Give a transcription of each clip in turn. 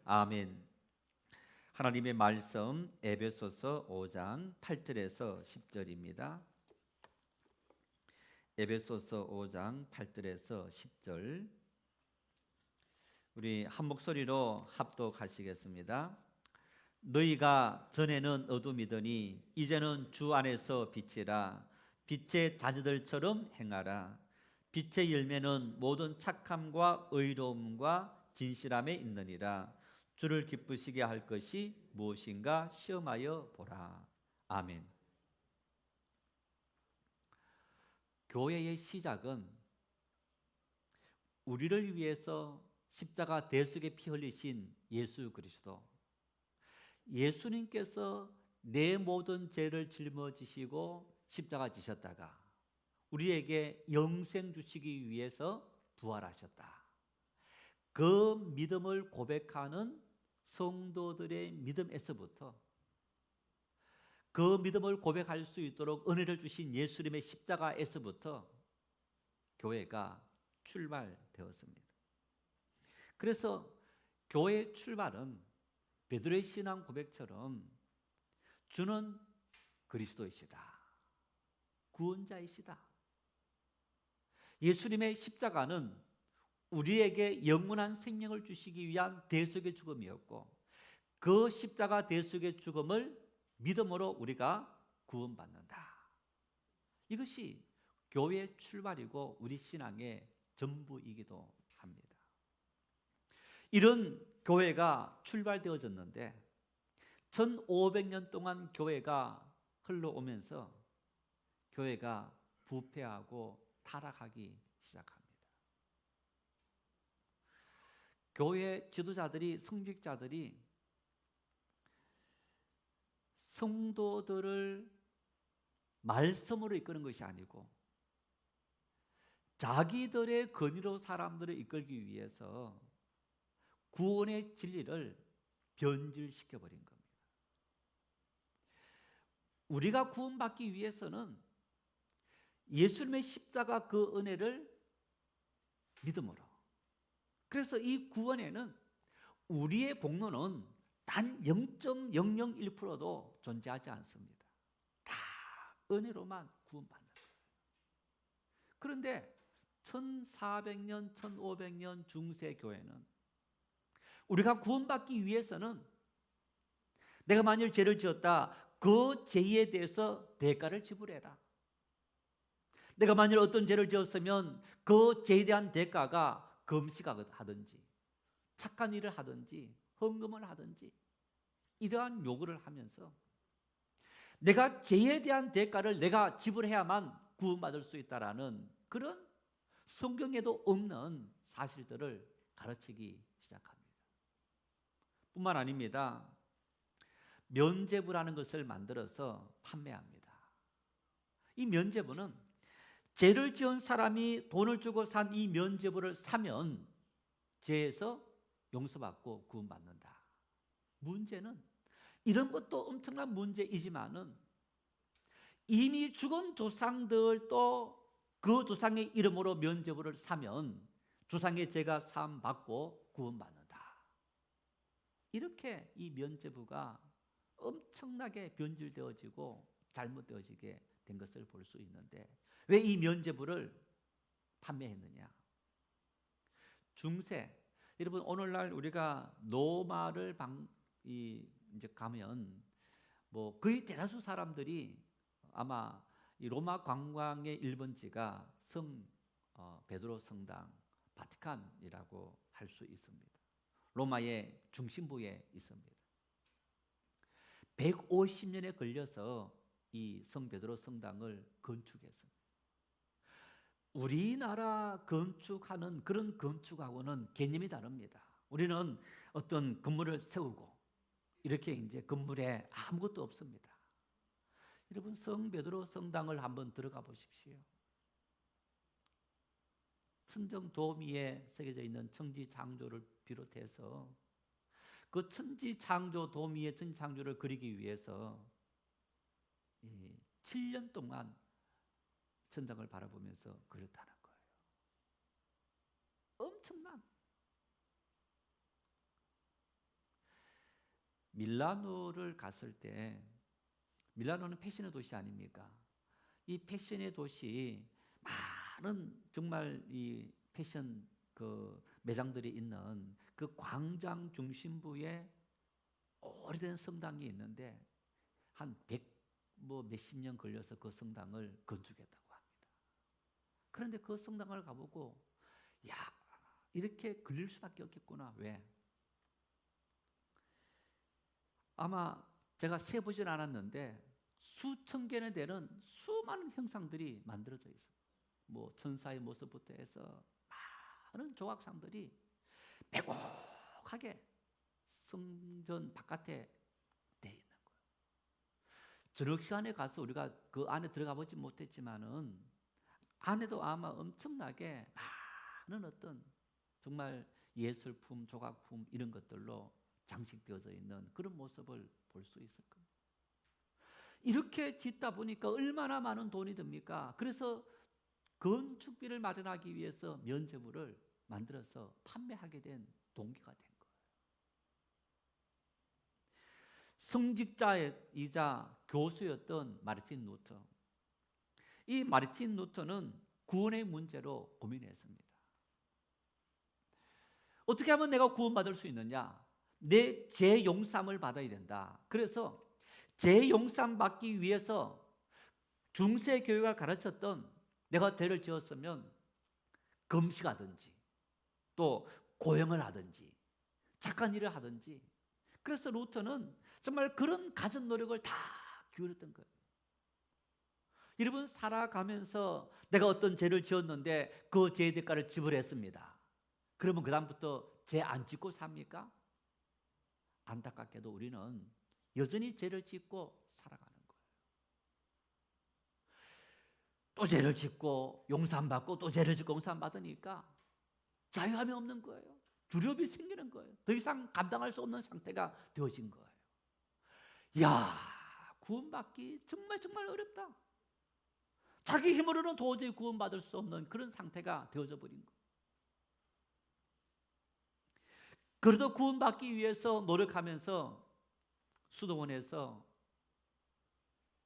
아멘. 하나님의 말씀 에베소서 5장 8절에서 10절입니다. 에베소서 5장 8절에서 10절. 우리 한 목소리로 합독하시겠습니다. 너희가 전에는 어둠이더니 이제는 주 안에서 빛이라. 빛의 자녀들처럼 행하라. 빛의 열매는 모든 착함과 의로움과 진실함에 있느니라. 주를 기쁘시게 할 것이 무엇인가 시험하여 보라. 아멘. 교회의 시작은 우리를 위해서 십자가 대속에 피 흘리신 예수 그리스도, 예수님께서 내 모든 죄를 짊어지시고 십자가 지셨다가 우리에게 영생 주시기 위해서 부활하셨다. 그 믿음을 고백하는 성도들의 믿음에서부터, 그 믿음을 고백할 수 있도록 은혜를 주신 예수님의 십자가에서부터 교회가 출발되었습니다. 그래서 교회의 출발은 베드로의 신앙 고백처럼 주는 그리스도이시다, 구원자이시다. 예수님의 십자가는 우리에게 영원한 생명을 주시기 위한 대속의 죽음이었고, 그 십자가 대속의 죽음을 믿음으로 우리가 구원받는다. 이것이 교회의 출발이고 우리 신앙의 전부이기도 합니다. 이런 교회가 출발되어졌는데 1500년 동안 교회가 흘러오면서 교회가 부패하고 타락하기 시작합니다. 교회 지도자들이, 성직자들이 성도들을 말씀으로 이끄는 것이 아니고 자기들의 권위로 사람들을 이끌기 위해서 구원의 진리를 변질시켜버린 겁니다. 우리가 구원받기 위해서는 예수님의 십자가 그 은혜를 믿음으로, 그래서 이 구원에는 우리의 복로는 단 0.001%도 존재하지 않습니다. 다 은혜로만 구원받는 거예요. 그런데 1400년, 1500년 중세 교회는 우리가 구원받기 위해서는 내가 만일 죄를 지었다, 그 죄에 대해서 대가를 지불해라. 내가 만일 어떤 죄를 지었으면 그 죄에 대한 대가가 금식하든지 착한 일을 하든지 헌금을 하든지 이러한 요구를 하면서 내가 죄에 대한 대가를 내가 지불해야만 구원받을 수 있다라는 그런 성경에도 없는 사실들을 가르치기 시작합니다. 뿐만 아닙니다. 면죄부라는 것을 만들어서 판매합니다. 이 면죄부는 죄를 지은 사람이 돈을 주고 산 이 면죄부를 사면 죄에서 용서받고 구원받는다. 문제는 이런 것도 엄청난 문제이지만은 이미 죽은 조상들도 그 조상의 이름으로 면죄부를 사면 조상의 죄가 사함받고 구원받는다. 이렇게 이 면죄부가 엄청나게 변질되어지고 잘못되어지게 된 것을 볼 수 있는데, 왜 이 면죄부를 판매했느냐? 중세, 여러분 오늘날 우리가 로마를 이제 가면 뭐 거의 대다수 사람들이 아마 이 로마 관광의 1번지가 베드로 성당, 바티칸이라고 할 수 있습니다. 로마의 중심부에 있습니다. 150년에 걸려서 이 성 베드로 성당을 건축했습니다. 우리나라 건축하는 그런 건축하고는 개념이 다릅니다. 우리는 어떤 건물을 세우고 이렇게 이제 건물에 아무것도 없습니다. 여러분 성 베드로 성당을 한번 들어가 보십시오. 천정 도미에 새겨져 있는 천지 창조를 비롯해서 그 천지 창조 도미의 천지 창조를 그리기 위해서 7년 동안 천장을 바라보면서 그렸다는 거예요. 엄청난 밀라노를 갔을 때, 밀라노는 패션의 도시 아닙니까? 이 패션의 도시, 많은 정말 이 패션 그 매장들이 있는 그 광장 중심부에 오래된 성당이 있는데 한 100 몇십 년 걸려서 그 성당을 건축했다고 합니다. 그런데 그 성당을 가보고 야, 이렇게 걸릴 수밖에 없겠구나. 왜? 아마 제가 세보진 않았는데 수천 개나 되는 수많은 형상들이 만들어져 있어요. 뭐 천사의 모습부터 해서 많은 조각상들이 빼곡하게 성전 바깥에 돼 있는 거예요. 저녁 시간에 가서 우리가 그 안에 들어가 보지 못했지만은 안에도 아마 엄청나게 많은 어떤 정말 예술품, 조각품 이런 것들로 장식되어져 있는 그런 모습을 볼 수 있을 겁니다. 이렇게 짓다 보니까 얼마나 많은 돈이 듭니까? 그래서 건축비를 마련하기 위해서 면제부를 만들어서 판매하게 된 동기가 된 거예요. 성직자이자 교수였던 마르틴 루터. 이 마르틴 루터는 구원의 문제로 고민했습니다. 어떻게 하면 내가 구원받을 수 있느냐? 내 죄 용서함을 받아야 된다. 그래서 죄 용서함 받기 위해서 중세 교회가 가르쳤던 내가 죄를 지었으면 금식하든지 또 고행을 하든지 착한 일을 하든지, 그래서 루터는 정말 그런 가진 노력을 다 기울였던 거예요. 여러분, 살아가면서 내가 어떤 죄를 지었는데 그 죄의 대가를 지불했습니다. 그러면 그 다음부터 죄 안 짓고 삽니까? 안타깝게도 우리는 여전히 죄를 짓고 살아가는 거예요. 또 죄를 짓고 용서함 받고 또 죄를 짓고 용서함 받으니까 자유함이 없는 거예요. 두려움이 생기는 거예요. 더 이상 감당할 수 없는 상태가 되어진 거예요. 야, 구원받기 정말 어렵다. 자기 힘으로는 도저히 구원받을 수 없는 그런 상태가 되어져 버린 거예요. 그래도 구원받기 위해서 노력하면서 수도원에서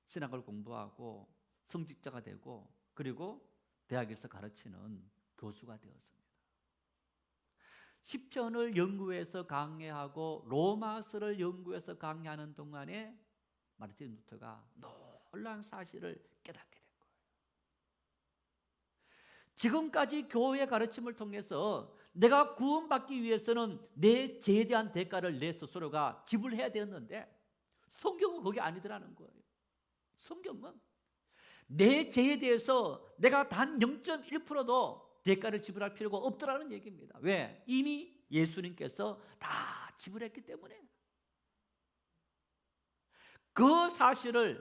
신학을 공부하고 성직자가 되고, 그리고 대학에서 가르치는 교수가 되었습니다. 시편을 연구해서 강해하고 로마서를 연구해서 강해하는 동안에 마르틴 루터가 놀라운 사실을 깨닫게 된 거예요. 지금까지 교회의 가르침을 통해서 내가 구원받기 위해서는 내 죄에 대한 대가를 내 스스로가 지불해야 되었는데 성경은 거기 아니더라는 거예요. 성경은 내 죄에 대해서 내가 단 0.1%도 대가를 지불할 필요가 없더라는 얘기입니다. 왜? 이미 예수님께서 다 지불했기 때문에. 그 사실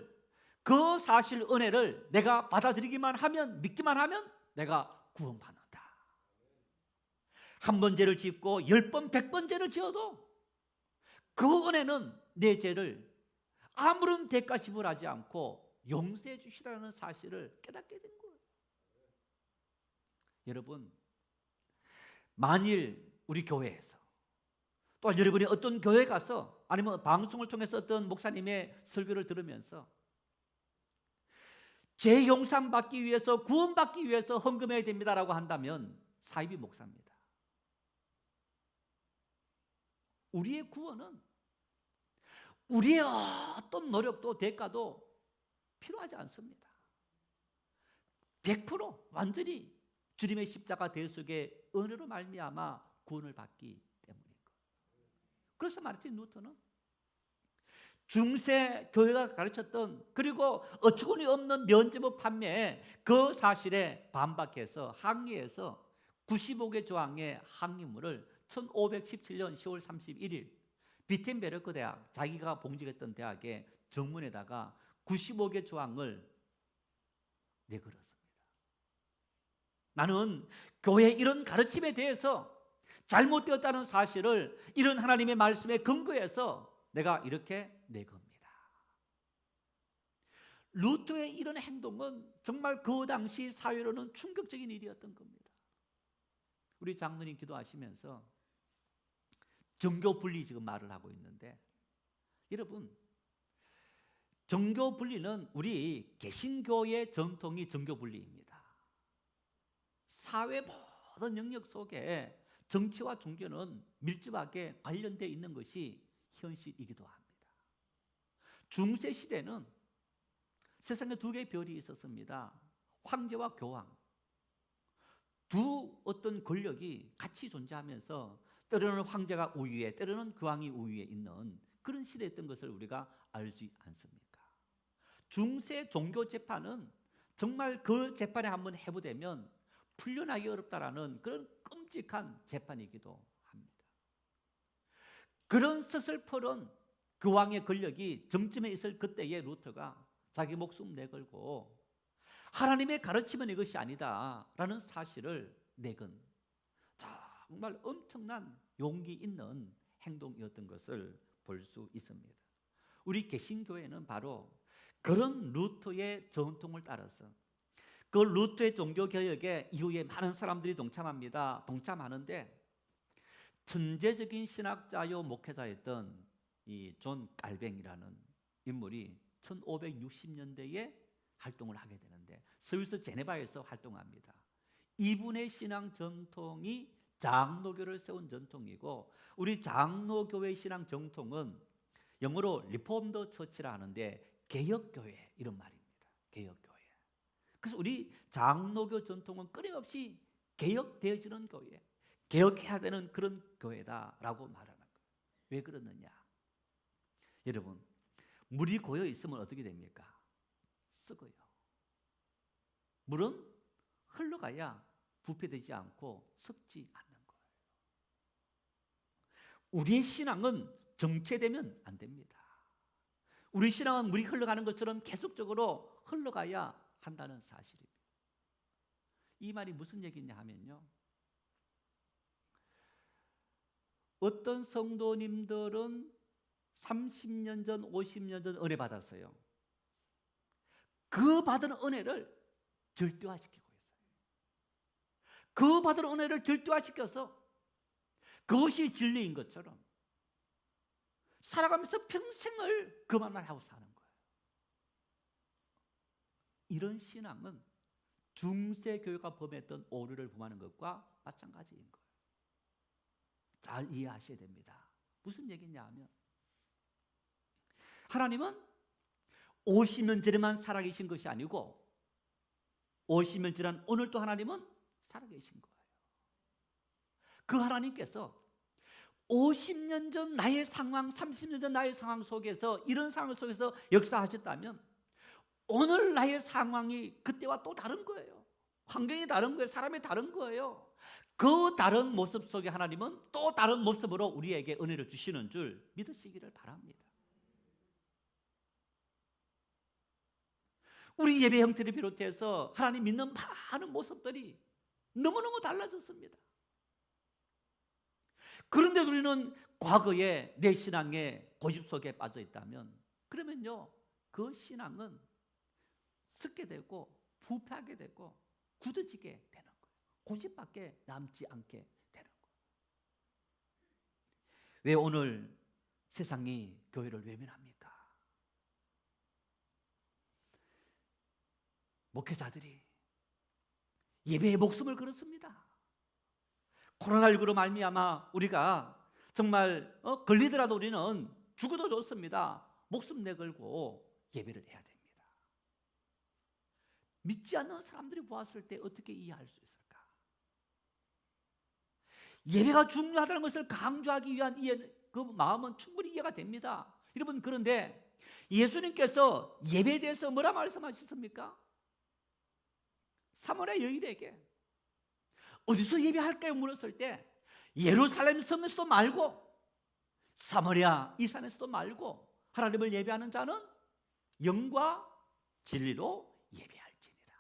은혜를 내가 받아들이기만 하면, 믿기만 하면 내가 구원받는다. 한 번 죄를 짓고 10번, 100번 죄를 지어도 그 은혜는 내 죄를 아무런 대가 지불하지 않고 용서해 주시라는 사실을 깨닫게 된 거예요. 여러분, 만일 우리 교회에서, 또 여러분이 어떤 교회 가서 아니면 방송을 통해서 어떤 목사님의 설교를 들으면서 죄 용서함 받기 위해서, 구원받기 위해서 헌금해야 됩니다라고 한다면 사이비 목사입니다. 우리의 구원은 우리의 어떤 노력도 대가도 필요하지 않습니다. 100% 완전히 주님의 십자가 대속의 은혜로 말미암아 구원을 받기 때문인 거예요. 그래서 마르틴 루터는 중세 교회가 가르쳤던, 그리고 어처구니 없는 면죄부 판매에 그 사실에 반박해서 항의해서 95개 조항의 항의문을 1517년 10월 31일 비텐베르크 대학, 자기가 봉직했던 대학의 정문에다가 95개 조항을 내걸었습니다. 나는 교회의 이런 가르침에 대해서 잘못되었다는 사실을 이런 하나님의 말씀에 근거해서 내가 이렇게 내겁니다. 루터의 이런 행동은 정말 그 당시 사회로는 충격적인 일이었던 겁니다. 우리 장로님 기도하시면서 정교 분리 지금 말을 하고 있는데, 여러분, 정교 분리는 우리 개신교의 전통이 정교 분리입니다. 사회 모든 영역 속에 정치와 종교는 밀접하게 관련되어 있는 것이 현실이기도 합니다. 중세 시대는 세상에 두 개의 별이 있었습니다. 황제와 교황. 두 어떤 권력이 같이 존재하면서 때로는 황제가 우위에, 때로는 교황이 우위에 있는 그런 시대였던 것을 우리가 알지 않습니까? 중세 종교 재판은 정말 그 재판에 한번 해부되면 풀려나기 어렵다라는 그런 끔찍한 재판이기도 합니다. 그런 서슬퍼런 교황의 권력이 정점에 있을 그때에 루터가 자기 목숨 내걸고 하나님의 가르침은 이것이 아니다라는 사실을 내건 정말 엄청난 용기 있는 행동이었던 것을 볼 수 있습니다. 우리 개신교회는 바로 그런 루터의 전통을 따라서 그 루터의 종교개혁에 이후에 많은 사람들이 동참하는데 천재적인 신학자요 목회자였던 이 존 깔뱅이라는 인물이 1560년대에 활동을 하게 되는데 스위스 제네바에서 활동합니다. 이분의 신앙 전통이 장로교를 세운 전통이고 우리 장로교회 신앙 전통은 영어로 리폼드 처치라 하는데 개혁교회 이런 말입니다. 개혁교회. 그래서 우리 장로교 전통은 끊임없이 개혁되어지는 교회, 개혁해야 되는 그런 교회다라고 말하는 거예요. 왜 그러느냐? 여러분, 물이 고여 있으면 어떻게 됩니까? 썩어요. 물은 흘러가야 부패되지 않고 썩지 않는 거예요. 우리의 신앙은 정체되면 안 됩니다. 우리 신앙은 물이 흘러가는 것처럼 계속적으로 흘러가야 한다는 사실입니다. 이 말이 무슨 얘기냐 하면요, 어떤 성도님들은 30년 전, 50년 전 은혜 받았어요. 그 받은 은혜를 절대화시키고 있어요. 그 받은 은혜를 절대화시켜서 그것이 진리인 것처럼 살아가면서 평생을 그 말만 하고 사는 거예요. 이런 신앙은 중세 교회가 범했던 오류를 범하는 것과 마찬가지인 거예요. 잘 이해하셔야 됩니다. 무슨 얘기냐 하면 하나님은 50년 전에만 살아계신 것이 아니고 50년 지난 오늘도 하나님은 살아계신 거예요. 그 하나님께서 50년 전 나의 상황, 30년 전 나의 상황 속에서 이런 상황 속에서 역사하셨다면 오늘 나의 상황이 그때와 또 다른 거예요. 환경이 다른 거예요. 사람이 다른 거예요. 그 다른 모습 속에 하나님은 또 다른 모습으로 우리에게 은혜를 주시는 줄 믿으시기를 바랍니다. 우리 예배 형태를 비롯해서 하나님 믿는 많은 모습들이 너무너무 달라졌습니다. 그런데 우리는 과거에 내 신앙의 고집 속에 빠져 있다면 그러면요, 그 신앙은 썩게 되고 부패하게 되고 굳어지게 되는 거예요. 고집밖에 남지 않게 되는 거예요. 왜 오늘 세상이 교회를 외면합니까? 목회자들이 예배에 목숨을 걸었습니다. 코로나19로 말미암아 우리가 정말 걸리더라도 우리는 죽어도 좋습니다. 목숨 내걸고 예배를 해야 됩니다. 믿지 않는 사람들이 보았을 때 어떻게 이해할 수 있을까? 예배가 중요하다는 것을 강조하기 위한 그 마음은 충분히 이해가 됩니다. 여러분, 그런데 예수님께서 예배에 대해서 뭐라 말씀하셨습니까? 사마리아 여인에게 어디서 예배할까요? 물었을 때 예루살렘 성에서도 말고 사마리아 이 산에서도 말고 하나님을 예배하는 자는 영과 진리로 예배할지니라.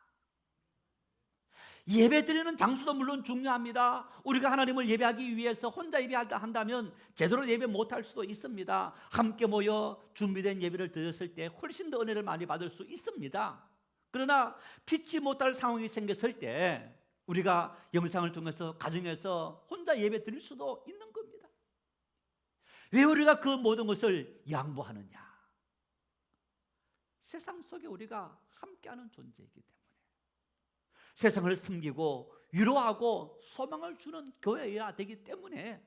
예배 드리는 장소도 물론 중요합니다. 우리가 하나님을 예배하기 위해서 혼자 예배한다 한다면 제대로 예배 못할 수도 있습니다. 함께 모여 준비된 예배를 드렸을 때 훨씬 더 은혜를 많이 받을 수 있습니다. 그러나 피치 못할 상황이 생겼을 때 우리가 영상을 통해서 가정에서 혼자 예배 드릴 수도 있는 겁니다. 왜 우리가 그 모든 것을 양보하느냐? 세상 속에 우리가 함께하는 존재이기 때문에, 세상을 섬기고 위로하고 소망을 주는 교회여야 되기 때문에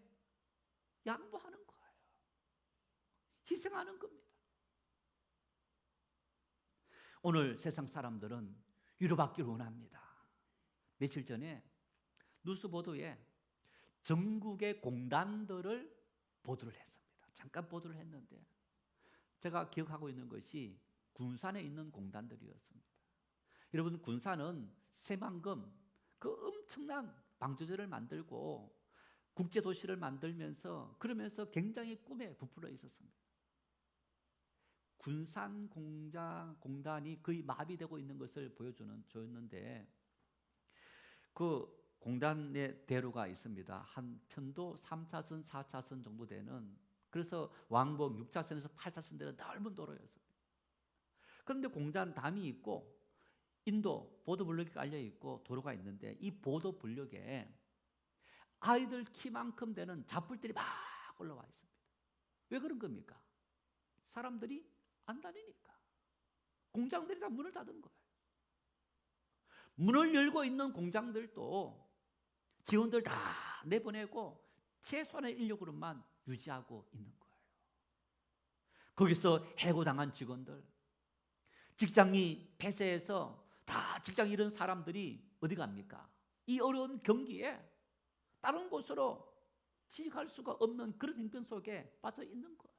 양보하는 거예요. 희생하는 겁니다. 오늘 세상 사람들은 위로받기를 원합니다. 며칠 전에 뉴스 보도에 전국의 공단들을 보도를 했습니다. 잠깐 보도를 했는데 제가 기억하고 있는 것이 군산에 있는 공단들이었습니다. 여러분, 군산은 새만금 그 엄청난 방조제를 만들고 국제도시를 만들면서 그러면서 굉장히 꿈에 부풀어 있었습니다. 군산 공단이 거의 마비되고 있는 것을 보여줬는데 그 공단의 대로가 있습니다. 한 편도 3차선, 4차선 정도 되는, 그래서 왕복 6차선에서 8차선 되는 넓은 도로였습니다. 그런데 공단 담이 있고 인도 보도블록이 깔려 있고 도로가 있는데 이 보도블록에 아이들 키만큼 되는 잡풀들이 막 올라와 있습니다. 왜 그런 겁니까? 사람들이 안 다니니까. 공장들이 다 문을 닫은 거예요. 문을 열고 있는 공장들도 직원들 다 내보내고 최소한의 인력으로만 유지하고 있는 거예요. 거기서 해고당한 직원들, 직장이 폐쇄해서 다 직장 잃은 사람들이 어디 갑니까? 이 어려운 경기에 다른 곳으로 취직할 수가 없는 그런 형편 속에 빠져 있는 거예요.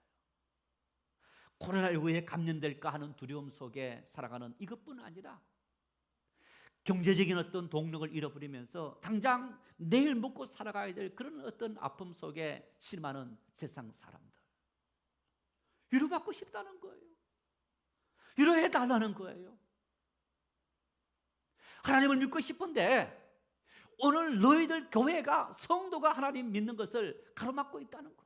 코로나19에 감염될까 하는 두려움 속에 살아가는 이것뿐 아니라 경제적인 어떤 동력을 잃어버리면서 당장 내일 먹고 살아가야 될 그런 어떤 아픔 속에 실망하는 세상 사람들, 위로받고 싶다는 거예요. 위로해달라는 거예요. 하나님을 믿고 싶은데 오늘 너희들 교회가, 성도가 하나님 믿는 것을 가로막고 있다는 거예요.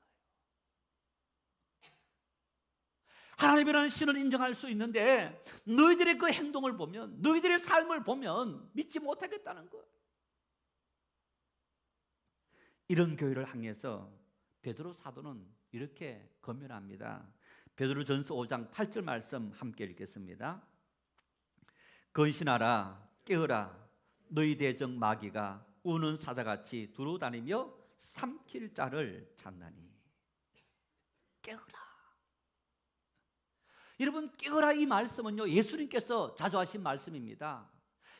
하나님이라는 신을 인정할 수 있는데 너희들의 그 행동을 보면, 너희들의 삶을 보면 믿지 못하겠다는 거예요. 이런 교회를 향해서 베드로 사도는 이렇게 권면합니다. 베드로전서 5장 8절 말씀 함께 읽겠습니다. 건신하라, 깨어라, 너희 대적 마귀가 우는 사자같이 두루다니며 삼킬 자를 찾나니. 깨어라. 여러분, 깨어라 이 말씀은요, 예수님께서 자주 하신 말씀입니다.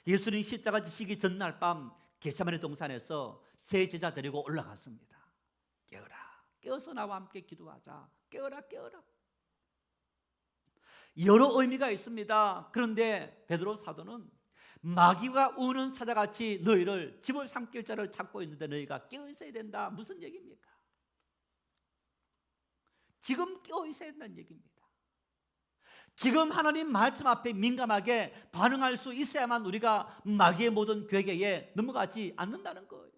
예수님 십자가 지시기 전날 밤 겟세마네 동산에서 세 제자 데리고 올라갔습니다. 깨어라, 깨어서 나와 함께 기도하자. 깨어라, 깨어라. 여러 의미가 있습니다. 그런데 베드로 사도는 마귀가 우는 사자같이 너희를 집을 삼킬 자를 찾고 있는데 너희가 깨어 있어야 된다. 무슨 얘기입니까? 지금 깨어 있어야 된다는 얘기입니다. 지금 하나님 말씀 앞에 민감하게 반응할 수 있어야만 우리가 마귀의 모든 괴계에 넘어가지 않는다는 거예요.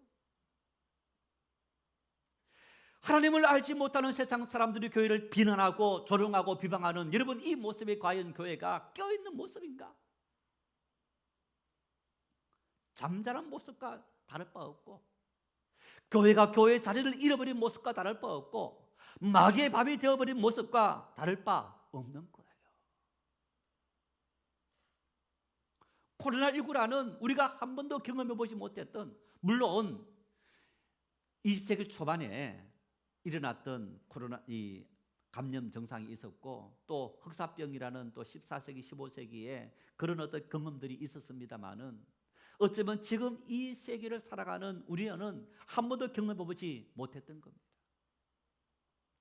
하나님을 알지 못하는 세상 사람들이 교회를 비난하고 조롱하고 비방하는, 여러분, 이 모습이 과연 교회가 깨어있는 모습인가? 잠자는 모습과 다를 바 없고, 교회가 교회의 자리를 잃어버린 모습과 다를 바 없고, 마귀의 밥이 되어버린 모습과 다를 바 없는 거예요. 코로나19라는 우리가 한 번도 경험해보지 못했던, 물론 20세기 초반에 일어났던 코로나 이 감염 증상이 있었고 또 흑사병이라는 또 14세기 15세기에 그런 어떤 경험들이 있었습니다마는 어쩌면 지금 이 세계를 살아가는 우리는 한 번도 경험해보지 못했던 겁니다.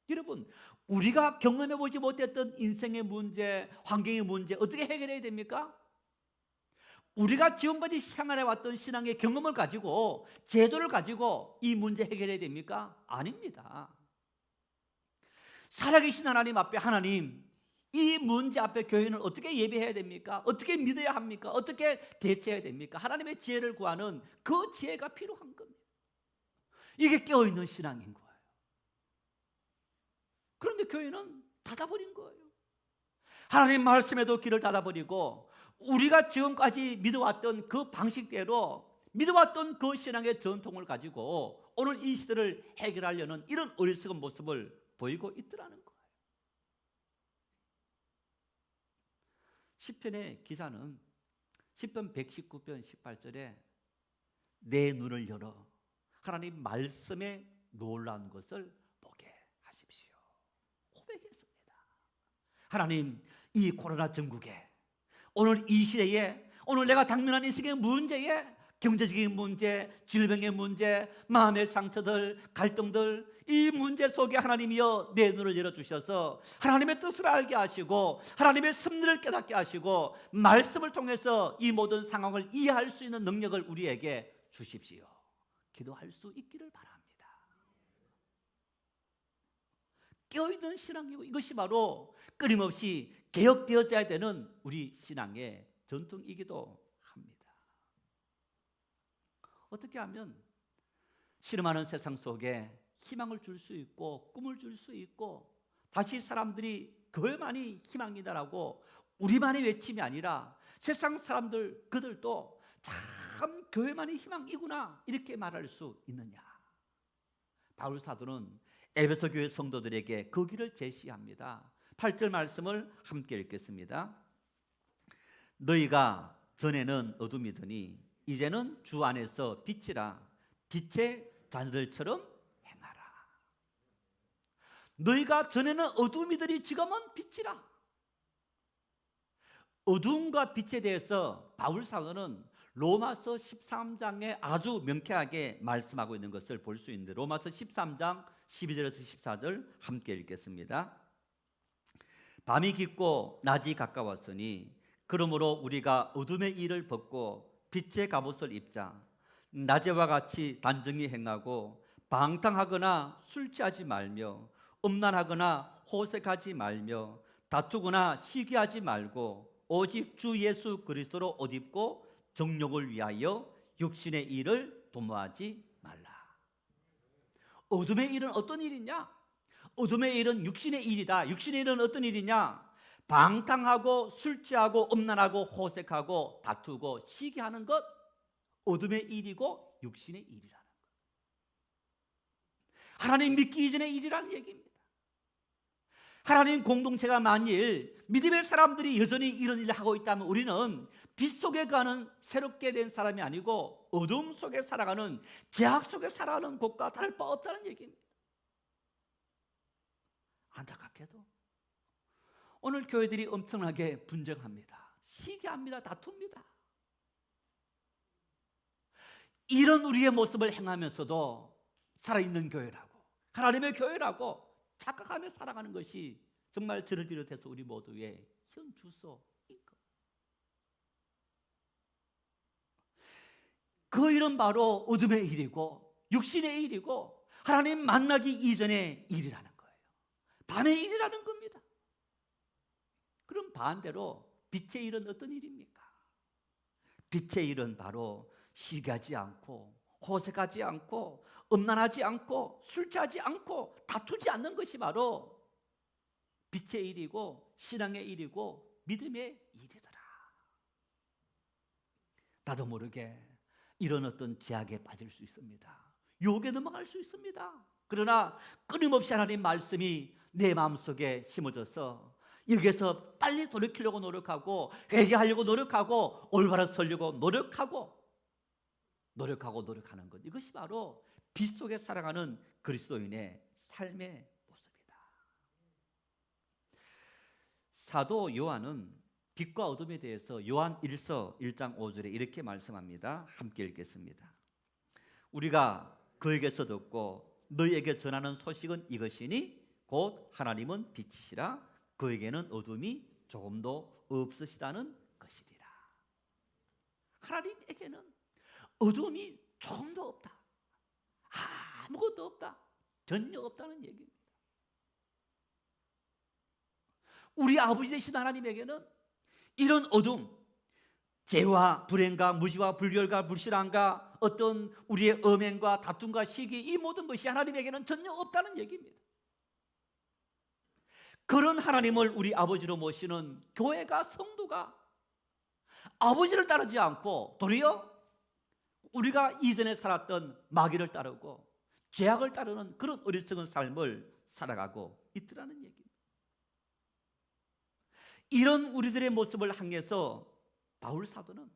여러분, 우리가 경험해보지 못했던 인생의 문제, 환경의 문제 어떻게 해결해야 됩니까? 우리가 지금까지 생활해왔던 신앙의 경험을 가지고, 제도를 가지고 이 문제 해결해야 됩니까? 아닙니다. 살아계신 하나님 앞에, 하나님, 이 문제 앞에 교회는 어떻게 예배해야 됩니까? 어떻게 믿어야 합니까? 어떻게 대처해야 됩니까? 하나님의 지혜를 구하는 그 지혜가 필요한 겁니다. 이게 깨어있는 신앙인 거예요. 그런데 교회는 닫아버린 거예요. 하나님 말씀에도 길을 닫아버리고 우리가 지금까지 믿어왔던 그 방식대로 믿어왔던 그 신앙의 전통을 가지고 오늘 이 시대를 해결하려는 이런 어리석은 모습을 보이고 있더라는 거예요. 시편의 기사는 시편 119편 18절에 내 눈을 열어 하나님 말씀에 놀라운 것을 보게 하십시오. 고백했습니다. 하나님, 이 코로나 전국에 오늘 이 시대에 오늘 내가 당면한 인생의 문제에 경제적인 문제, 질병의 문제, 마음의 상처들, 갈등들, 이 문제 속에 하나님이여 내 눈을 열어주셔서 하나님의 뜻을 알게 하시고 하나님의 섭리를 깨닫게 하시고 말씀을 통해서 이 모든 상황을 이해할 수 있는 능력을 우리에게 주십시오. 기도할 수 있기를 바랍니다. 깨어있는 신앙이고 이것이 바로 끊임없이 개혁되어져야 되는 우리 신앙의 전통이기도 합니다. 어떻게 하면 실험하는 세상 속에 희망을 줄 수 있고 꿈을 줄 수 있고 다시 사람들이 교회만이 희망이다라고 우리만의 외침이 아니라 세상 사람들 그들도 참 교회만이 희망이구나 이렇게 말할 수 있느냐. 바울 사도는 에베소 교회 성도들에게 그 길을 제시합니다. 8절 말씀을 함께 읽겠습니다. 너희가 전에는 어둠이더니 이제는 주 안에서 빛이라 빛의 자녀들처럼 행하라. 너희가 전에는 어둠이더니 지금은 빛이라. 어둠과 빛에 대해서 바울 사도는 로마서 13장에 아주 명쾌하게 말씀하고 있는 것을 볼 수 있는데 로마서 13장 12절에서 14절 함께 읽겠습니다. 밤이 깊고 낮이 가까웠으니 그러므로 우리가 어둠의 일을 벗고 빛의 갑옷을 입자. 낮에와 같이 단정히 행하고 방탕하거나 술 취하지 말며 음란하거나 호색하지 말며 다투거나 시기하지 말고 오직 주 예수 그리스도로 옷 입고 정욕을 위하여 육신의 일을 도모하지 말라. 어둠의 일은 어떤 일이냐? 어둠의 일은 육신의 일이다. 육신의 일은 어떤 일이냐? 방탕하고 술 취하고 음란하고 호색하고 다투고 시기하는 것 어둠의 일이고 육신의 일이라는 것. 하나님 믿기 이전의 일이라는 얘기입니다. 하나님 공동체가 만일 믿음의 사람들이 여전히 이런 일을 하고 있다면 우리는 빛 속에 가는 새롭게 된 사람이 아니고 어둠 속에 살아가는 죄악 속에 살아가는 것과 다를 바 없다는 얘기입니다. 안타깝게도 오늘 교회들이 엄청나게 분쟁합니다. 시기합니다. 다툽니다. 이런 우리의 모습을 행하면서도 살아있는 교회라고 하나님의 교회라고 착각하며 살아가는 것이 정말 저를 비롯해서 우리 모두의 현 주소인 것. 그 일은 바로 어둠의 일이고 육신의 일이고 하나님 만나기 이전의 일이라는 거예요. 밤의 일이라는 겁니다. 그럼 반대로 빛의 일은 어떤 일입니까? 빛의 일은 바로 시기하지 않고 호색하지 않고 음란하지 않고 술 취하지 않고 다투지 않는 것이 바로 빛의 일이고 신앙의 일이고 믿음의 일이더라. 나도 모르게 이런 어떤 제약에 빠질 수 있습니다. 유혹에 넘어갈 수 있습니다. 그러나 끊임없이 하나님 말씀이 내 마음속에 심어져서 여기에서 빨리 돌이키려고 노력하고 회개하려고 노력하고 올바로 서려고 노력하는 것, 이것이 바로 빛 속에 살아가는 그리스도인의 삶의 모습이다. 사도 요한은 빛과 어둠에 대해서 요한 1서 1장 5절에 이렇게 말씀합니다. 함께 읽겠습니다. 우리가 그에게서 듣고 너희에게 전하는 소식은 이것이니 곧 하나님은 빛이시라 그에게는 어둠이 조금도 없으시다는 것이리라. 하나님에게는 어둠이 조금도 없다. 아무것도 없다. 전혀 없다는 얘기입니다. 우리 아버지 되신 하나님에게는 이런 어둠, 죄와 불행과 무지와 불결과 불신앙과 어떤 우리의 음행과 다툼과 시기, 이 모든 것이 하나님에게는 전혀 없다는 얘기입니다. 그런 하나님을 우리 아버지로 모시는 교회가, 성도가 아버지를 따르지 않고 도리어 우리가 이전에 살았던 마귀를 따르고 죄악을 따르는 그런 어리석은 삶을 살아가고 있더라는 얘기입니다. 이런 우리들의 모습을 향해서 바울 사도는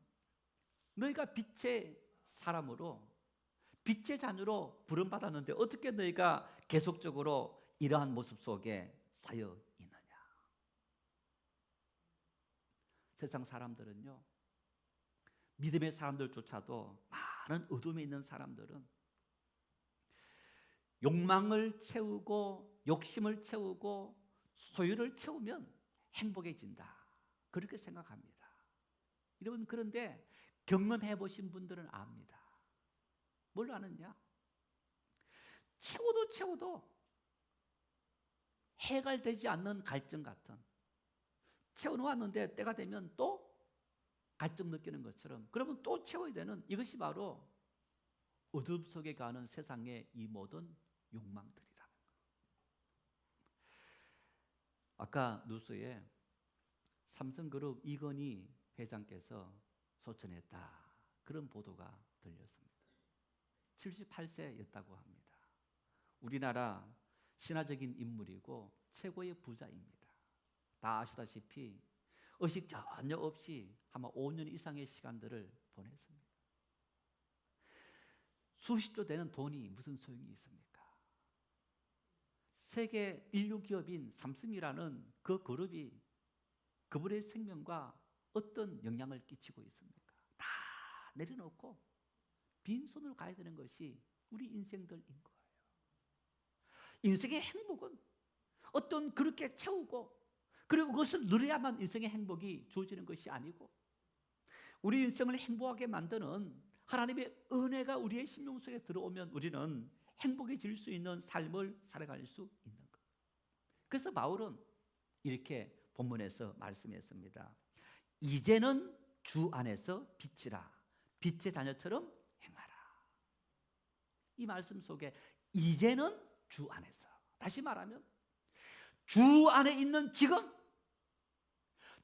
너희가 빛의 사람으로, 빛의 자녀로 부름받았는데 어떻게 너희가 계속적으로 이러한 모습 속에 쌓여 있느냐. 세상 사람들은요, 믿음의 사람들조차도, 많은 어둠에 있는 사람들은 욕망을 채우고 욕심을 채우고 소유를 채우면 행복해진다, 그렇게 생각합니다. 여러분, 그런데 경험해 보신 분들은 압니다. 뭘 아느냐? 채워도 해결되지 않는 갈증 같은, 채워놓았는데 때가 되면 또 갈증 느끼는 것처럼, 그러면 또 채워야 되는, 이것이 바로 어둠 속에 가는 세상의 이 모든 욕망들이라는 거예요. 아까 뉴스에 삼성그룹 이건희 회장께서 소천했다, 그런 보도가 들렸습니다. 78세였다고 합니다. 우리나라 신화적인 인물이고 최고의 부자입니다. 다 아시다시피 의식 전혀 없이 아마 5년 이상의 시간들을 보냈습니다. 수십조 되는 돈이 무슨 소용이 있습니까? 세계 인류 기업인 삼성이라는 그 그룹이 그분의 생명과 어떤 영향을 끼치고 있습니까? 다 내려놓고 빈손으로 가야 되는 것이 우리 인생들인 거예요. 인생의 행복은 어떤 그렇게 채우고 그리고 그것을 누려야만 인생의 행복이 주어지는 것이 아니고, 우리 인생을 행복하게 만드는 하나님의 은혜가 우리의 심령 속에 들어오면 우리는 행복해질 수 있는 삶을 살아갈 수 있는 것. 그래서 바울은 이렇게 본문에서 말씀했습니다. 이제는 주 안에서 빛이라, 빛의 자녀처럼 행하라. 이 말씀 속에 이제는 주 안에서, 다시 말하면 주 안에 있는 지금,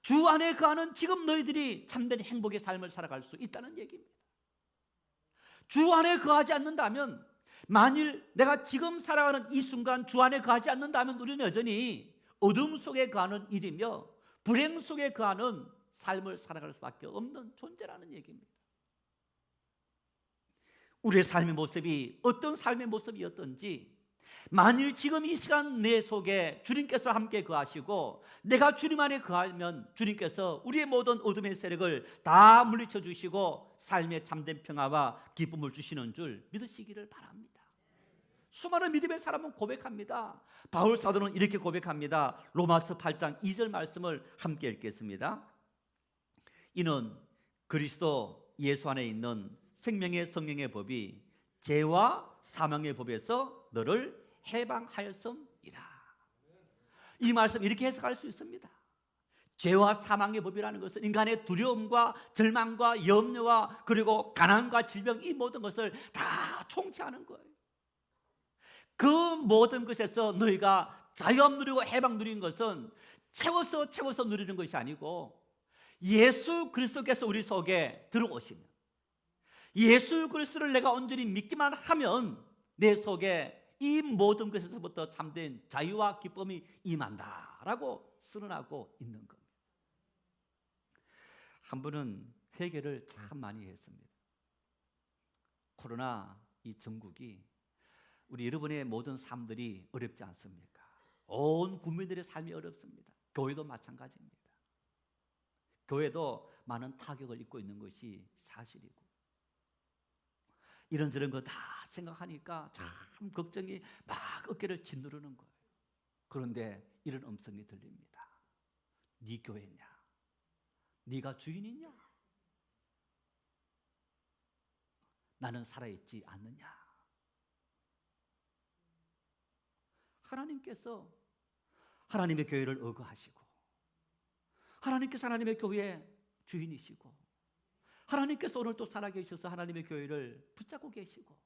주 안에 거하는 지금 너희들이 참된 행복의 삶을 살아갈 수 있다는 얘기입니다. 주 안에 거하지 않는다면, 만일 내가 지금 살아가는 이 순간 주 안에 거하지 않는다면 우리는 여전히 어둠 속에 거하는 일이며 불행 속에 거하는 삶을 살아갈 수밖에 없는 존재라는 얘기입니다. 우리의 삶의 모습이 어떤 삶의 모습이었던지, 만일 지금 이 시간 내 속에 주님께서 함께 거하시고 내가 주님 안에 거하면 주님께서 우리의 모든 어둠의 세력을 다 물리쳐 주시고 삶의 참된 평화와 기쁨을 주시는 줄 믿으시기를 바랍니다. 수많은 믿음의 사람은 고백합니다. 바울 사도는 이렇게 고백합니다. 로마서 8장 2절 말씀을 함께 읽겠습니다. 이는 그리스도 예수 안에 있는 생명의 성령의 법이 죄와 사망의 법에서 너를 해방하였음이라. 이 말씀 이렇게 해석할 수 있습니다. 죄와 사망의 법이라는 것은 인간의 두려움과 절망과 염려와 그리고 가난과 질병, 이 모든 것을 다 총체하는 거예요. 그 모든 것에서 너희가 자유함 누리고 해방 누리는 것은 채워서 누리는 것이 아니고, 예수 그리스도께서 우리 속에 들어오시면, 예수 그리스도를 내가 온전히 믿기만 하면 내 속에 이 모든 것에서부터 참된 자유와 기쁨이 임한다라고 선언하고 있는 겁니다. 한 분은 회개를 참 많이 했습니다. 코로나 이 전국이 우리 여러분의 모든 삶들이 어렵지 않습니까? 온 국민들의 삶이 어렵습니다. 교회도 마찬가지입니다. 교회도 많은 타격을 입고 있는 것이 사실이고, 이런저런 거 다 생각하니까 참 걱정이 막 어깨를 짓누르는 거예요. 그런데 이런 음성이 들립니다. 네 교회냐? 네가 주인이냐? 나는 살아있지 않느냐? 하나님께서 하나님의 교회를 의거하시고, 하나님께서 하나님의 교회의 주인이시고, 하나님께서 오늘 또 살아계셔서 하나님의 교회를 붙잡고 계시고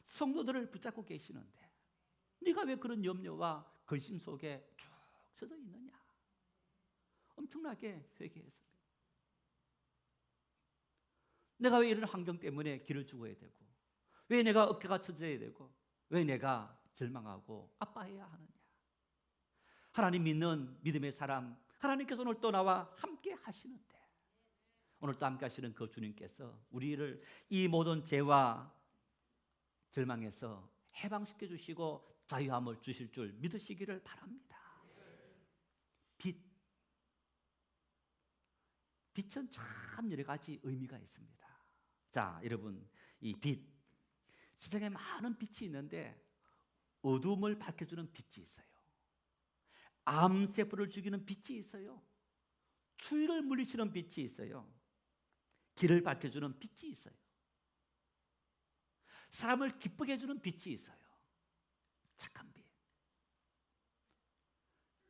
성도들을 붙잡고 계시는데, 네가 왜 그런 염려와 근심 속에 쭉 젖어 있느냐? 엄청나게 회개했습니다. 내가 왜 이런 환경 때문에 길을 죽어야 되고, 왜 내가 어깨가 처져야 되고, 왜 내가 절망하고 아파해야 하느냐? 하나님 믿는 믿음의 사람, 하나님께서 오늘 또 나와 함께 하시는데, 오늘 또 함께 하시는 그 주님께서 우리를 이 모든 죄와 절망에서 해방시켜 주시고 자유함을 주실 줄 믿으시기를 바랍니다. 빛은 참 여러 가지 의미가 있습니다. 자, 여러분, 이 빛, 세상에 많은 빛이 있는데 어둠을 밝혀주는 빛이 있어요. 암세포를 죽이는 빛이 있어요. 추위를 물리치는 빛이 있어요. 길을 밝혀주는 빛이 있어요. 사람을 기쁘게 해주는 빛이 있어요. 착한 빛.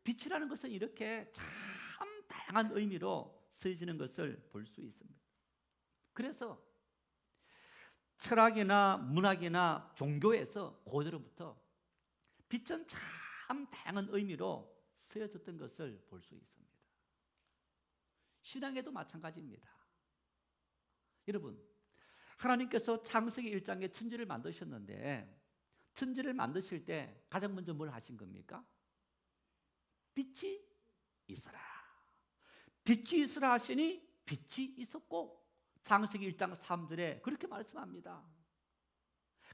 빛이라는 것은 이렇게 참 다양한 의미로 쓰여지는 것을 볼 수 있습니다. 그래서 철학이나 문학이나 종교에서 고대로부터 빛은 참 다양한 의미로 쓰여졌던 것을 볼 수 있습니다. 신앙에도 마찬가지입니다. 여러분, 하나님께서 창세기 1장에 천지를 만드셨는데 천지를 만드실 때 가장 먼저 뭘 하신 겁니까? 빛이 있어라. 빛이 있으라 하시니 빛이 있었고, 창세기 1장 3절에 그렇게 말씀합니다.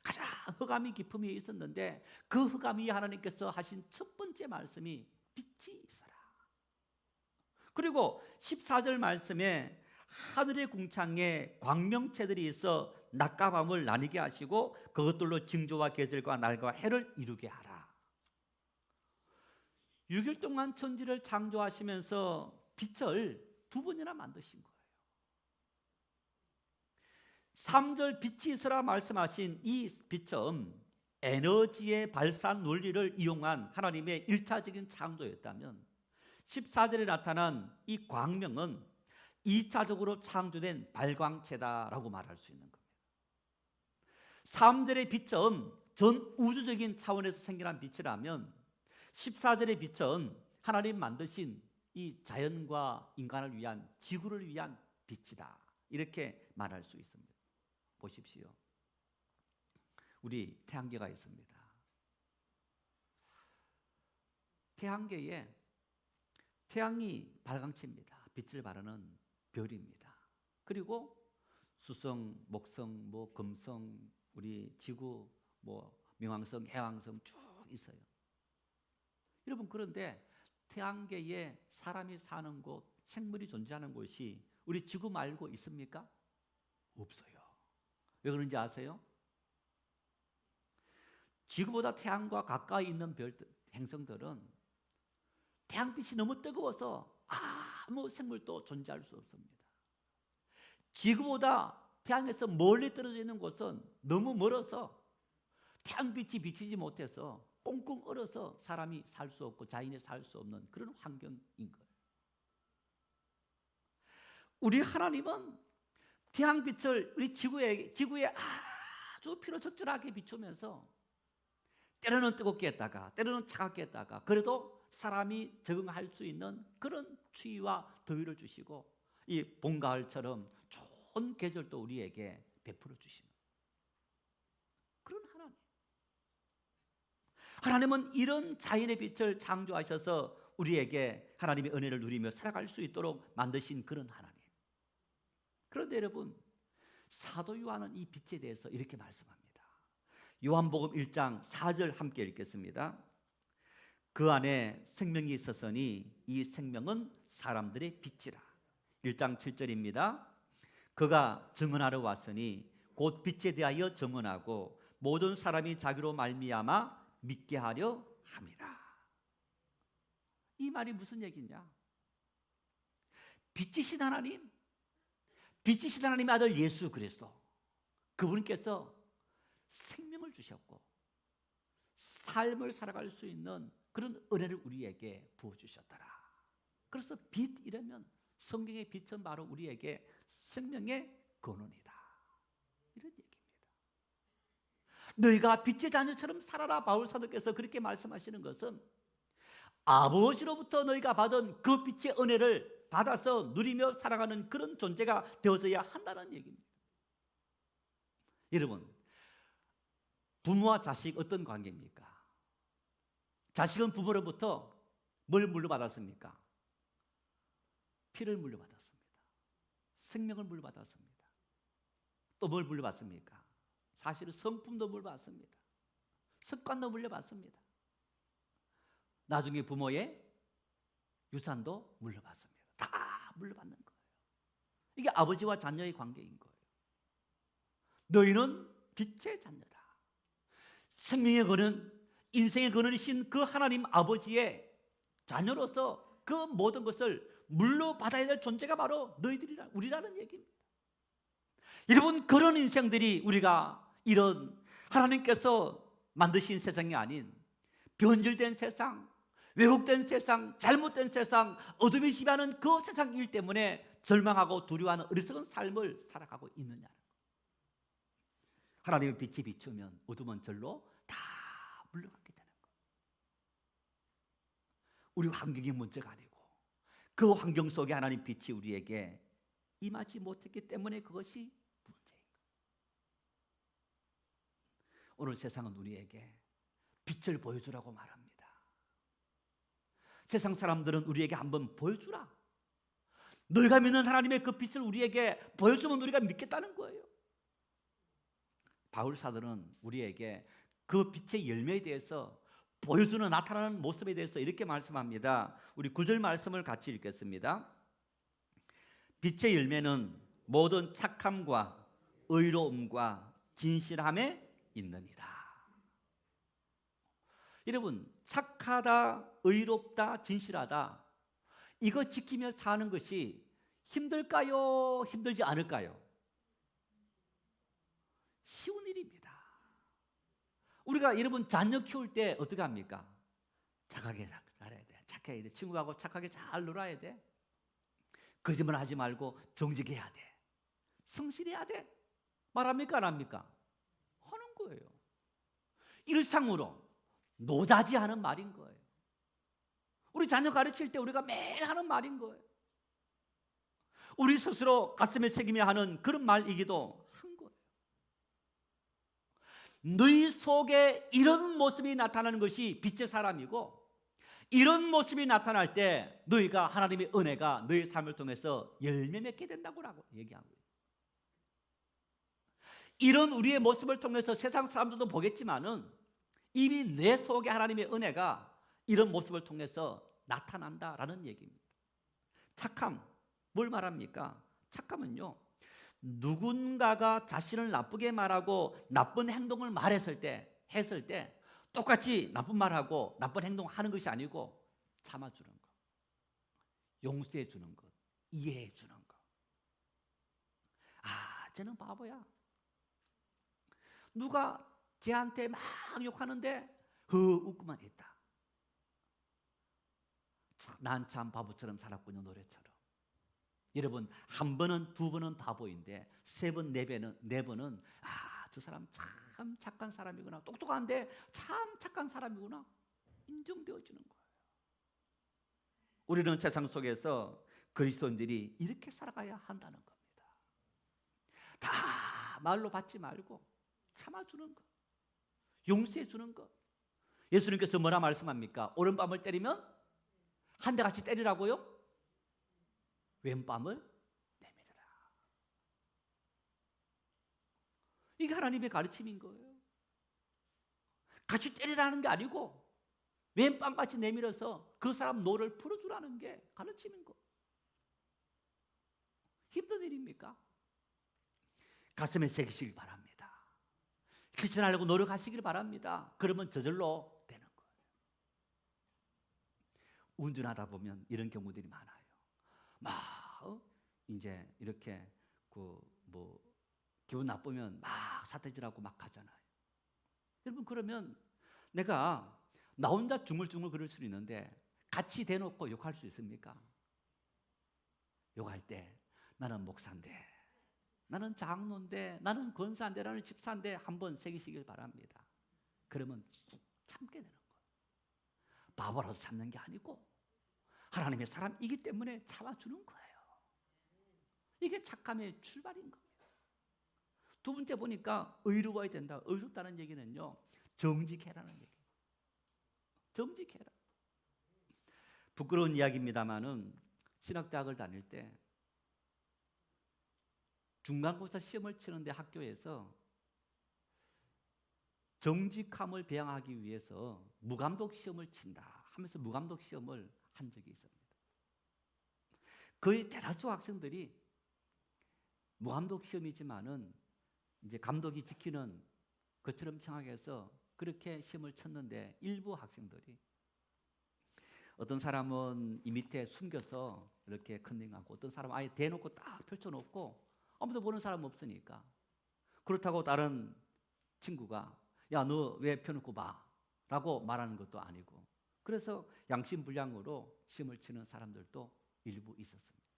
가장 흑암이 깊음이 있었는데 그 흑암 위에 하나님께서 하신 첫 번째 말씀이 빛이 있어라. 그리고 14절 말씀에 하늘의 궁창에 광명체들이 있어 낮과 밤을 나뉘게 하시고 그것들로 징조와 계절과 날과 해를 이루게 하라. 6일 동안 천지를 창조하시면서 빛을 두 번이나 만드신 거예요. 3절 빛이 있으라 말씀하신 이 빛은 에너지의 발산 논리를 이용한 하나님의 1차적인 창조였다면 14절에 나타난 이 광명은 2차적으로 창조된 발광체다라고 말할 수 있는 겁니다. 3절의 빛은 전 우주적인 차원에서 생겨난 빛이라면 14절의 빛은 하나님 만드신 이 자연과 인간을 위한, 지구를 위한 빛이다, 이렇게 말할 수 있습니다. 보십시오. 우리 태양계가 있습니다. 태양계에 태양이 발광체입니다. 빛을 발하는 별입니다. 그리고 수성, 목성, 금성, 우리 지구,冥王성, 해왕성 쭉 있어요. 여러분, 그런데 태양계에 사람이 사는 곳, 생물이 존재하는 곳이 우리 지구 말고 있습니까? 없어요. 왜 그런지 아세요? 지구보다 태양과 가까이 있는 행성들은 태양빛이 너무 뜨거워서 아무 생물도 존재할 수 없습니다. 지구보다 태양에서 멀리 떨어져 있는 곳은 너무 멀어서 태양빛이 비치지 못해서 꽁꽁 얼어서 사람이 살 수 없고 자연이 살 수 없는 그런 환경인 거예요. 우리 하나님은 태양빛을 우리 지구에 아주 필요적절하게 비추면서 때로는 뜨겁게 했다가 때로는 차갑게 했다가 그래도 사람이 적응할 수 있는 그런 추위와 더위를 주시고 이 봄, 가을처럼 좋은 계절도 우리에게 베풀어 주시는 그런 하나님. 하나님은 이런 자연의 빛을 창조하셔서 우리에게 하나님의 은혜를 누리며 살아갈 수 있도록 만드신 그런 하나님. 그런데 여러분, 사도 요한은 이 빛에 대해서 이렇게 말씀합니다. 요한복음 1장 4절 함께 읽겠습니다. 그 안에 생명이 있었으니 이 생명은 사람들의 빛이라. 1장 7절입니다. 그가 증언하러 왔으니 곧 빛에 대하여 증언하고 모든 사람이 자기로 말미암아 믿게 하려 함이라. 이 말이 무슨 얘기냐? 빛이신 하나님, 빛이신 하나님의 아들 예수 그리스도, 그분께서 생명을 주셨고 삶을 살아갈 수 있는 그런 은혜를 우리에게 부어주셨더라. 그래서 빛 이러면 성경의 빛은 바로 우리에게 생명의 근원이다, 이런 얘기입니다. 너희가 빛의 자녀처럼 살아라, 바울 사도께서 그렇게 말씀하시는 것은 아버지로부터 너희가 받은 그 빛의 은혜를 받아서 누리며 살아가는 그런 존재가 되어져야 한다는 얘기입니다. 여러분, 부모와 자식 어떤 관계입니까? 자식은 부모로부터 뭘 물려받았습니까? 피를 물려받았습니다. 생명을 물려받았습니다. 또 뭘 물려받습니까? 사실은 성품도 물려받습니다. 습관도 물려받습니다. 나중에 부모의 유산도 물려받습니다. 다 물려받는 거예요. 이게 아버지와 자녀의 관계인 거예요. 너희는 빛의 자녀다. 생명의 근원, 인생의 근원이신 그 하나님 아버지의 자녀로서 그 모든 것을 물려받아야 될 존재가 바로 너희들이라, 우리라는 얘기입니다. 여러분, 그런 인생들이 우리가 이런 하나님께서 만드신 세상이 아닌 변질된 세상, 왜곡된 세상, 잘못된 세상, 어둠이 지배하는 그 세상이기 때문에 절망하고 두려워하는 어리석은 삶을 살아가고 있느냐는 거예요. 하나님의 빛이 비추면 어둠은 절로 다 물러가게 되는 거예요. 우리 환경이 문제가 아니고 그 환경 속에 하나님 빛이 우리에게 임하지 못했기 때문에 그것이 문제인 거예요. 오늘 세상은 우리에게 빛을 보여주라고 말합니다. 세상 사람들은 우리에게 한번 보여주라. 너희가 믿는 하나님의 그 빛을 우리에게 보여주면 우리가 믿겠다는 거예요. 바울 사도는 우리에게 그 빛의 열매에 대해서 보여주는 나타나는 모습에 대해서 이렇게 말씀합니다. 우리 9절 말씀을 같이 읽겠습니다. 빛의 열매는 모든 착함과 의로움과 진실함에 있느니라. 여러분, 착하다, 의롭다, 진실하다, 이거 지키며 사는 것이 힘들까요? 힘들지 않을까요? 쉬운 일입니다. 우리가 여러분 자녀 키울 때 어떻게 합니까? 착하게 살아야 돼. 착해야 돼. 친구하고 착하게 잘 놀아야 돼. 거짓말 하지 말고 정직해야 돼. 성실해야 돼. 말합니까? 안 합니까? 하는 거예요. 일상으로 노자지하는 말인 거예요. 우리 자녀 가르칠 때 우리가 매일 하는 말인 거예요. 우리 스스로 가슴에 새기며 하는 그런 말이기도 한 거예요. 너희 속에 이런 모습이 나타나는 것이 빛의 사람이고, 이런 모습이 나타날 때 너희가 하나님의 은혜가 너희 삶을 통해서 열매 맺게 된다고 얘기하고 있어요. 이런 우리의 모습을 통해서 세상 사람들도 보겠지만은 이미 내 속에 하나님의 은혜가 이런 모습을 통해서 나타난다라는 얘기입니다. 착함, 뭘 말합니까? 착함은요, 누군가가 자신을 나쁘게 말하고 나쁜 행동을 했을 때 똑같이 나쁜 말하고 나쁜 행동하는 것이 아니고 참아주는 것, 용서해 주는 것, 이해해 주는 것. 아, 쟤는 바보야. 누가 쟤한테 막 욕하는데 웃고만 있다. 난 참 바보처럼 살았군요, 노래처럼. 여러분, 한 번은, 두 번은 바보인데 세 번, 네 번은 저 사람 참 착한 사람이구나, 똑똑한데 참 착한 사람이구나 인정되어 주는 거예요. 우리는 세상 속에서 그리스도인들이 이렇게 살아가야 한다는 겁니다. 다 말로 받지 말고 참아주는 것, 용서해 주는 것. 예수님께서 뭐라 말씀합니까? 오른밤을 때리면 한 대 같이 때리라고요? 왼밤을 내밀으라. 이게 하나님의 가르침인 거예요. 같이 때리라는 게 아니고 왼밤같이 내밀어서 그 사람 노를 풀어주라는 게 가르침인 거예요. 힘든 일입니까? 가슴에 새기시길 바랍니다. 실천하려고 노력하시길 바랍니다. 그러면 저절로 되는 거예요. 운전하다 보면 이런 경우들이 많아요. 막 이제 이렇게 기분 나쁘면 막 사태질하고 막 하잖아요. 여러분, 그러면 내가 나 혼자 중얼중얼 그럴 수는 있는데 같이 대놓고 욕할 수 있습니까? 욕할 때 나는 목사인데, 나는 장로인데, 나는 권사인데, 나는 집사인데 한번 새기시길 바랍니다. 그러면 참게 되는 거예요. 바보라서 참는 게 아니고 하나님의 사람이기 때문에 참아주는 거예요. 이게 착함의 출발인 겁니다. 두 번째 보니까 의로워야 된다. 의롭다는 얘기는요, 정직해라는 얘기예요. 정직해라. 부끄러운 이야기입니다만은 신학대학을 다닐 때 중간고사 시험을 치는데 학교에서 정직함을 배양하기 위해서 무감독 시험을 친다 하면서 무감독 시험을 한 적이 있습니다. 거의 대다수 학생들이 무감독 시험이지만은 이제 감독이 지키는 것처럼 생각해서 그렇게 시험을 쳤는데 일부 학생들이 어떤 사람은 이 밑에 숨겨서 이렇게 컨닝하고 어떤 사람은 아예 대놓고 딱 펼쳐놓고 아무도 보는 사람 없으니까 그렇다고 다른 친구가 야, 너 왜 펴놓고 봐? 라고 말하는 것도 아니고 그래서 양심불량으로 시험을 치는 사람들도 일부 있었습니다.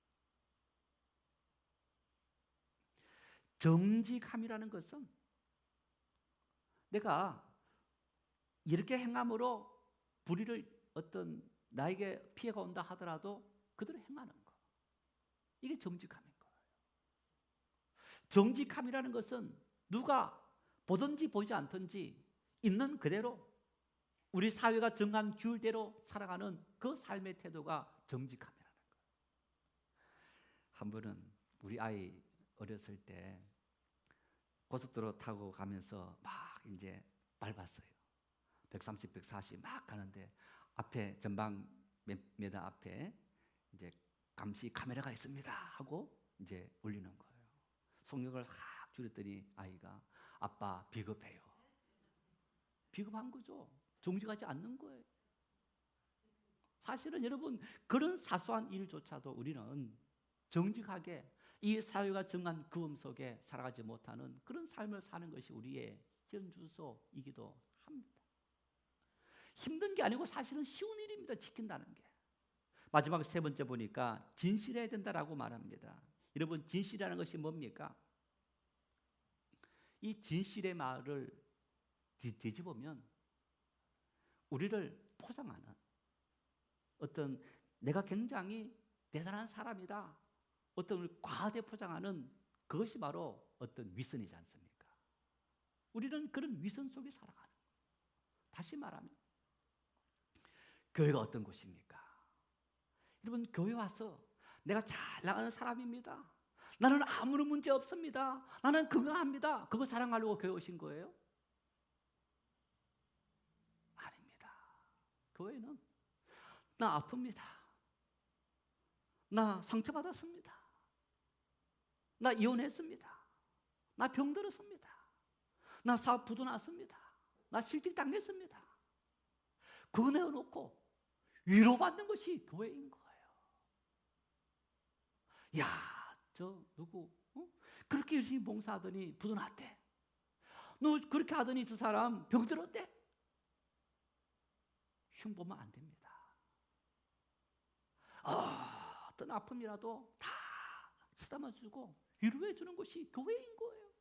정직함이라는 것은 내가 이렇게 행함으로 불의를 어떤 나에게 피해가 온다 하더라도 그대로 행하는 거. 이게 정직함인 거예요. 정직함이라는 것은 누가 보든지 보지 않든지 있는 그대로 우리 사회가 정한 규율대로 살아가는 그 삶의 태도가 정직함이라는 거예요. 한 번은 우리 아이 어렸을 때 고속도로 타고 가면서 막 이제 밟았어요. 130, 140 막 가는데 앞에 전방 몇 미터 앞에 이제 감시 카메라가 있습니다 하고 이제 울리는 거예요. 속력을 확 줄였더니 아이가 아빠 비겁해요. 비겁한 거죠. 정직하지 않는 거예요. 사실은 여러분 그런 사소한 일조차도 우리는 정직하게 이 사회가 정한 규범 속에 살아가지 못하는 그런 삶을 사는 것이 우리의 현주소이기도 합니다. 힘든 게 아니고 사실은 쉬운 일입니다. 지킨다는 게. 마지막 세 번째 보니까 진실해야 된다라고 말합니다. 여러분 진실이라는 것이 뭡니까? 이 진실의 말을 뒤집으면 우리를 포장하는 어떤 내가 굉장히 대단한 사람이다. 어떤 과대 포장하는 그것이 바로 어떤 위선이지 않습니까? 우리는 그런 위선 속에 살아가는 거예요. 다시 말하면 교회가 어떤 곳입니까? 여러분 교회 와서 내가 잘 나가는 사람입니다. 나는 아무런 문제 없습니다. 나는 건강합니다. 그거 자랑하려고 교회 오신 거예요? 아닙니다. 교회는 나 아픕니다. 나 상처받았습니다. 나 이혼했습니다. 나 병들었습니다. 나 사업 부도났습니다. 나 실직 당했습니다. 그거 내어놓고 위로받는 것이 교회인 거예요. 야, 저 누구 그렇게 열심히 봉사하더니 부도났대. 너 그렇게 하더니 저 사람 병들었대. 흉보면 안 됩니다. 어떤 아픔이라도 다 쓰다만 주고 위로해 주는 것이 교회인 거예요.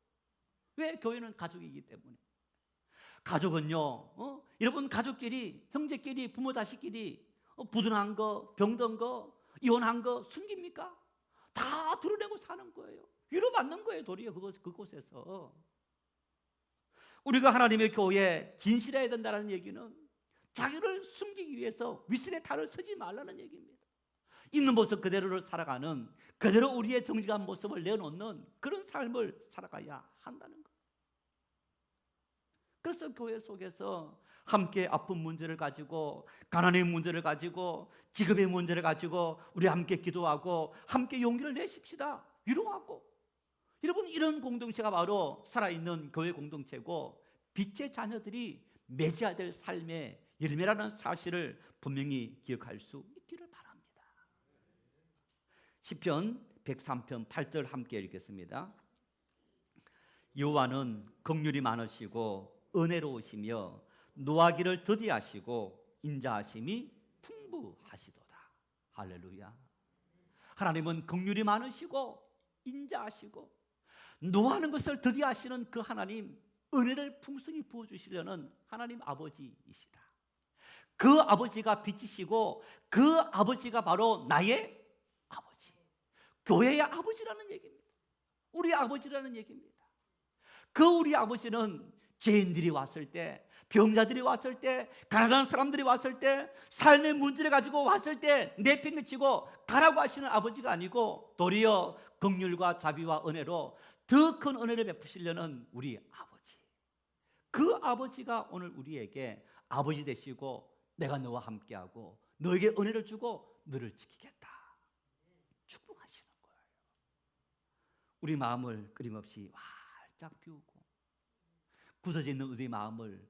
왜? 교회는 가족이기 때문에. 가족은요, 여러분 가족끼리, 형제끼리, 부모 자식끼리 부도난 거, 병든 거, 이혼한 거 숨깁니까? 다 드러내고 사는 거예요. 위로받는 거예요, 도리어 그곳에서. 우리가 하나님의 교회에 진실해야 된다는 얘기는 자기를 숨기기 위해서 위선의 탈을 쓰지 말라는 얘기입니다. 있는 모습 그대로를 살아가는, 그대로 우리의 정직한 모습을 내놓는 그런 삶을 살아가야 한다는 거예요. 그래서 교회 속에서 함께 아픈 문제를 가지고, 가난의 문제를 가지고, 직업의 문제를 가지고 우리 함께 기도하고 함께 용기를 내십시다. 위로하고. 여러분 이런 공동체가 바로 살아있는 교회 공동체고 빛의 자녀들이 맺어야 될 삶의 열매라는 사실을 분명히 기억할 수 있기를 바랍니다. 시편 103편 8절 함께 읽겠습니다. 여호와는 긍휼이 많으시고 은혜로우시며 노하기를 더디하시고 인자하심이 풍부하시도다. 할렐루야. 하나님은 긍휼이 많으시고 인자하시고 노하는 것을 더디하시는 그 하나님, 은혜를 풍성히 부어주시려는 하나님 아버지이시다. 그 아버지가 빛이시고 그 아버지가 바로 나의 아버지, 교회의 아버지라는 얘기입니다. 우리 아버지라는 얘기입니다. 그 우리 아버지는 죄인들이 왔을 때 병자들이 왔을 때, 가난한 사람들이 왔을 때, 삶의 문제를 가지고 왔을 때 내팽개치고 가라고 하시는 아버지가 아니고 도리어 긍휼과 자비와 은혜로 더 큰 은혜를 베푸시려는 우리 아버지. 그 아버지가 오늘 우리에게 아버지 되시고 내가 너와 함께하고 너에게 은혜를 주고 너를 지키겠다 축복하시는 거예요. 우리 마음을 끊임없이 활짝 비우고 굳어져 있는 우리 마음을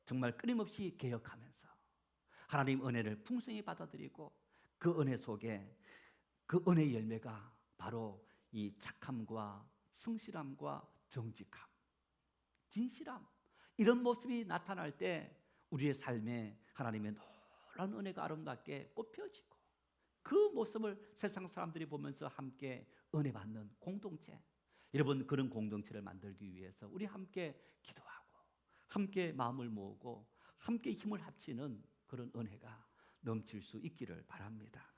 정말 끊임없이 개혁하면서 하나님 은혜를 풍성히 받아들이고 그 은혜 속에 그 은혜의 열매가 바로 이 착함과 성실함과 정직함, 진실함, 이런 모습이 나타날 때 우리의 삶에 하나님의 놀라운 은혜가 아름답게 꽃피어지고 그 모습을 세상 사람들이 보면서 함께 은혜 받는 공동체, 여러분 그런 공동체를 만들기 위해서 우리 함께 기도하고 함께 마음을 모으고 함께 힘을 합치는 그런 은혜가 넘칠 수 있기를 바랍니다.